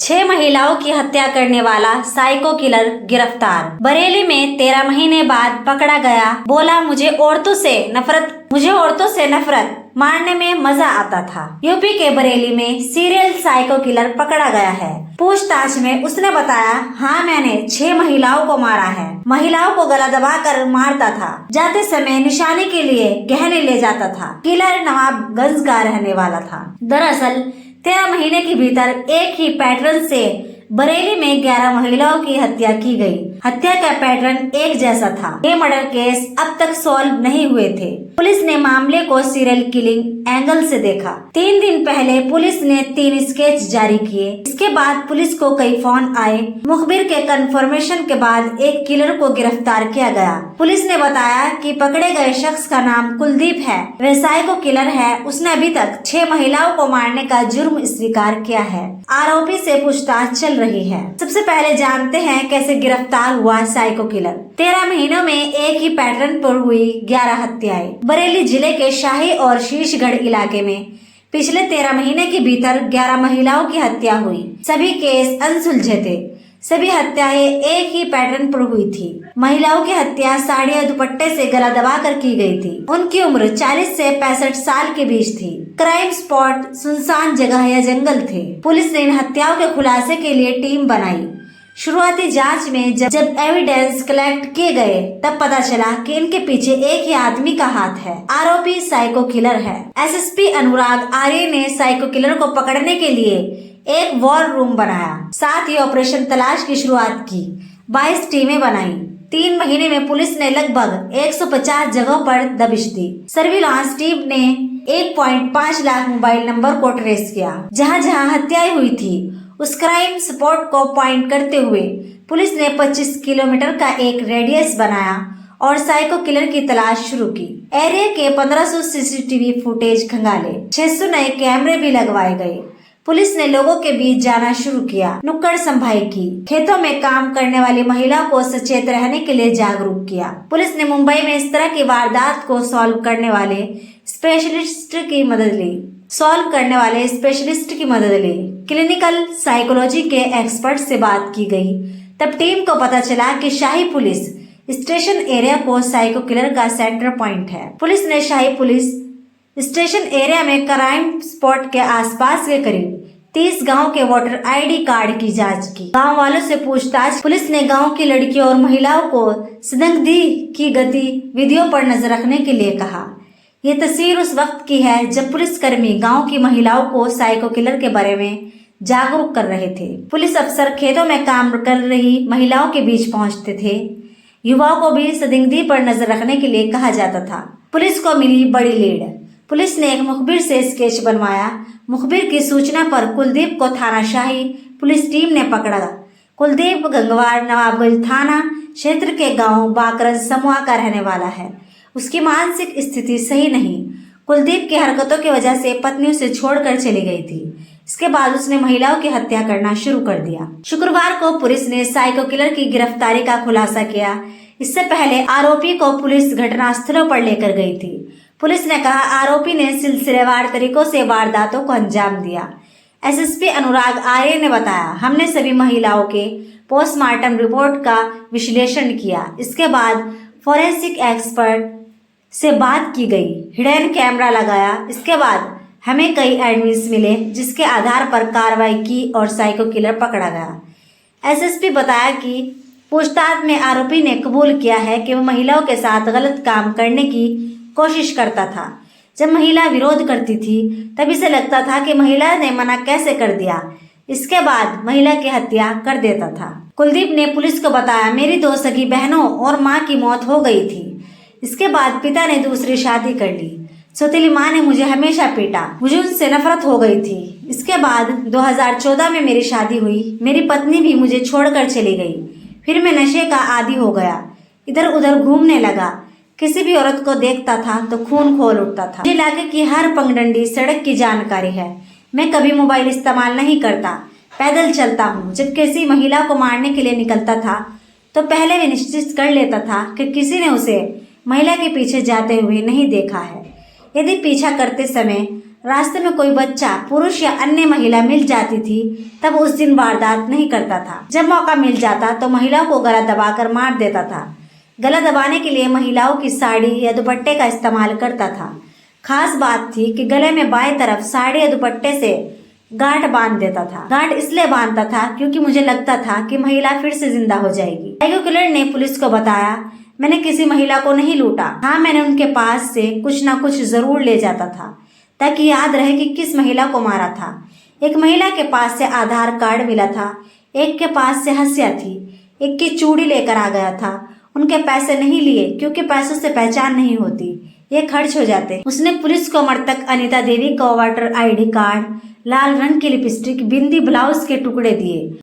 6 महिलाओं की हत्या करने वाला साइको किलर गिरफ्तार। बरेली में 13 महीने बाद पकड़ा गया। बोला मुझे औरतों से नफरत मारने में मजा आता था। यूपी के बरेली में सीरियल साइको किलर पकड़ा गया है। पूछताछ में उसने बताया, हाँ मैंने 6 महिलाओं को मारा है। महिलाओं को गला दबाकर मारता था। जाते समय निशाने के लिए गहने ले जाता था। किलर नवाबगंज का रहने वाला था। दरअसल 13 महीने के भीतर एक ही पैटर्न से बरेली में 11 महिलाओं की हत्या की गई। हत्या का पैटर्न एक जैसा था। ये मर्डर केस अब तक सॉल्व नहीं हुए थे। पुलिस ने मामले को सीरियल किलिंग एंगल से देखा। 3 दिन पहले पुलिस ने 3 स्केच जारी किए। इसके बाद पुलिस को कई फोन आए। मुखबिर के कंफर्मेशन के बाद एक किलर को गिरफ्तार किया गया। पुलिस ने बताया कि पकड़े गए शख्स का नाम कुलदीप है। वह साइको किलर है। उसने अभी तक 6 महिलाओं को मारने का जुर्म स्वीकार किया है। आरोपी से पूछताछ चल रही है। सबसे पहले जानते हैं कैसे गिरफ्तार हुआ साइको किलर। 13 महीनों में एक ही पैटर्न पर हुई 11 हत्याएं। बरेली जिले के शाही और शीशगढ़ इलाके में पिछले 13 महीने के भीतर 11 महिलाओं की हत्या हुई। सभी केस अनसुलझे थे। सभी हत्याएं एक ही पैटर्न पर हुई थी। महिलाओं की हत्या साड़ी या दुपट्टे से गला दबाकर की गई थी। उनकी उम्र 40 से 65 साल के बीच थी। क्राइम स्पॉट सुनसान जगह या जंगल थे। पुलिस ने इन हत्याओं के खुलासे के लिए टीम बनाई। शुरुआती जांच में जब एविडेंस कलेक्ट किए गए तब पता चला कि इनके पीछे एक ही आदमी का हाथ है। आरोपी साइको किलर है। एसएसपी अनुराग आर्य ने साइको किलर को पकड़ने के लिए एक वॉर रूम बनाया। साथ ही ऑपरेशन तलाश की शुरुआत की। 22 टीमें बनाई। 3 महीने में पुलिस ने लगभग 150 जगहों पर दबिश दी। सर्विलांस टीम ने 1.5 लाख मोबाइल नंबर को ट्रेस किया। जहां जहां हत्याएं हुई थी उस क्राइम स्पॉट को पॉइंट करते हुए पुलिस ने 25 किलोमीटर का एक रेडियस बनाया और साइको किलर की तलाश शुरू की। एरिया के 1500 सीसीटीवी फुटेज खंगाले। 600 नए कैमरे भी लगवाए गए। पुलिस ने लोगों के बीच जाना शुरू किया। नुक्कड़ संभाई की। खेतों में काम करने वाली महिलाओं को सचेत रहने के लिए जागरूक किया। पुलिस ने मुंबई में इस तरह की वारदात को सॉल्व करने वाले स्पेशलिस्ट की मदद ली। क्लिनिकल साइकोलॉजी के एक्सपर्ट से बात की गई। तब टीम को पता चला कि शाही पुलिस स्टेशन एरिया को साइको किलर का सेंटर पॉइंट है। पुलिस ने शाही पुलिस स्टेशन एरिया में क्राइम स्पॉट के आसपास के करीब 30 गांव के वोटर आईडी कार्ड की जांच की। गांव वालों से पूछताछ। पुलिस ने गांव की लड़कियों और महिलाओं को संदिग्ध की गतिविधियों पर नजर रखने के लिए कहा। ये तस्वीर उस वक्त की है जब पुलिसकर्मी गांव की महिलाओं को साइको किलर के बारे में जागरूक कर रहे थे। पुलिस अफसर खेतों में काम कर रही महिलाओं के बीच पहुंचते थे। युवाओं को भी संदिग्धि पर नजर रखने के लिए कहा जाता था। पुलिस को मिली बड़ी लीड। पुलिस ने एक मुखबिर से स्केच बनवाया। मुखबिर की सूचना पर कुलदीप को थाना शाही पुलिस टीम ने पकड़ा। कुलदीप गंगवार नवाबगंज थाना क्षेत्र के गांव बाकरन समूह का रहने वाला है। उसकी मानसिक स्थिति सही नहीं। कुलदीप की हरकतों की वजह से पत्नी उसे छोड़कर चली गई थी। इसके बाद उसने महिलाओं की हत्या करना शुरू कर दिया। शुक्रवार को पुलिस ने साइको किलर की गिरफ्तारी का खुलासा किया। इससे पहले आरोपी को पुलिस घटनास्थलों पर लेकर गई थी। पुलिस ने कहा आरोपी ने सिलसिलेवार तरीकों से वारदातों को अंजाम दिया। एसएसपी अनुराग आर्य ने बताया, हमने सभी महिलाओं के पोस्टमार्टम रिपोर्ट का विश्लेषण किया। इसके बाद फोरेंसिक एक्सपर्ट से बात की गई। हिडन कैमरा लगाया। इसके बाद हमें कई एविडेंस मिले जिसके आधार पर कार्रवाई की और साइको किलर पकड़ा गया। एसएसपी बताया कि पूछताछ में आरोपी ने कबूल किया है कि वो महिलाओं के साथ गलत काम करने की कोशिश करता था। जब महिला विरोध करती थी तब इसे लगता था कि महिला ने मना कैसे कर दिया। इसके बाद महिला की हत्या कर देता था। कुलदीप ने पुलिस को बताया, मेरी 2 सगी बहनों और माँ की मौत हो गई थी। इसके बाद पिता ने दूसरी शादी कर ली। सौतेली माँ ने मुझे हमेशा पीटा। मुझे उनसे नफरत हो गई थी। इसके बाद 2014 में मेरी शादी हुई। मेरी पत्नी भी मुझे छोड़कर चली गई। फिर मैं नशे का आदी हो गया। इधर उधर घूमने लगा। किसी भी औरत को देखता था तो खून खोल उठता था। मुझे इलाके की हर पगडंडी सड़क की जानकारी है। मैं कभी मोबाइल इस्तेमाल नहीं करता। पैदल चलता हूँ। जब किसी महिला को मारने के लिए निकलता था तो पहले भी निश्चित कर लेता था कि किसी ने उसे महिला के पीछे जाते हुए नहीं देखा है। यदि पीछा करते समय रास्ते में कोई बच्चा, पुरुष या अन्य महिला मिल जाती थी तब उस दिन वारदात नहीं करता था। जब मौका मिल जाता तो महिलाओं को गला दबाकर मार देता था। गला दबाने के लिए महिलाओं की साड़ी या दुपट्टे का इस्तेमाल करता था। खास बात थी कि गले में बाएं तरफ साड़ी या दुपट्टे से गांठ बांध देता था। गांठ इसलिए बांधता था क्योंकि मुझे लगता था कि महिला फिर से जिंदा हो जाएगी। साइको किलर ने पुलिस को बताया, मैंने किसी महिला को नहीं लूटा। हाँ, मैंने उनके पास से कुछ ना कुछ जरूर ले जाता था ताकि याद रहे कि किस महिला को मारा था। एक महिला के पास से आधार कार्ड मिला था, एक के पास से हंसिया थी, एक की चूड़ी लेकर आ गया था। उनके पैसे नहीं लिए क्योंकि पैसों से पहचान नहीं होती, ये खर्च हो जाते। उसने पुलिस को मृतक अनीता देवी का वोटर ID कार्ड, लाल रंग की लिपस्टिक, बिंदी, ब्लाउज के टुकड़े दिए।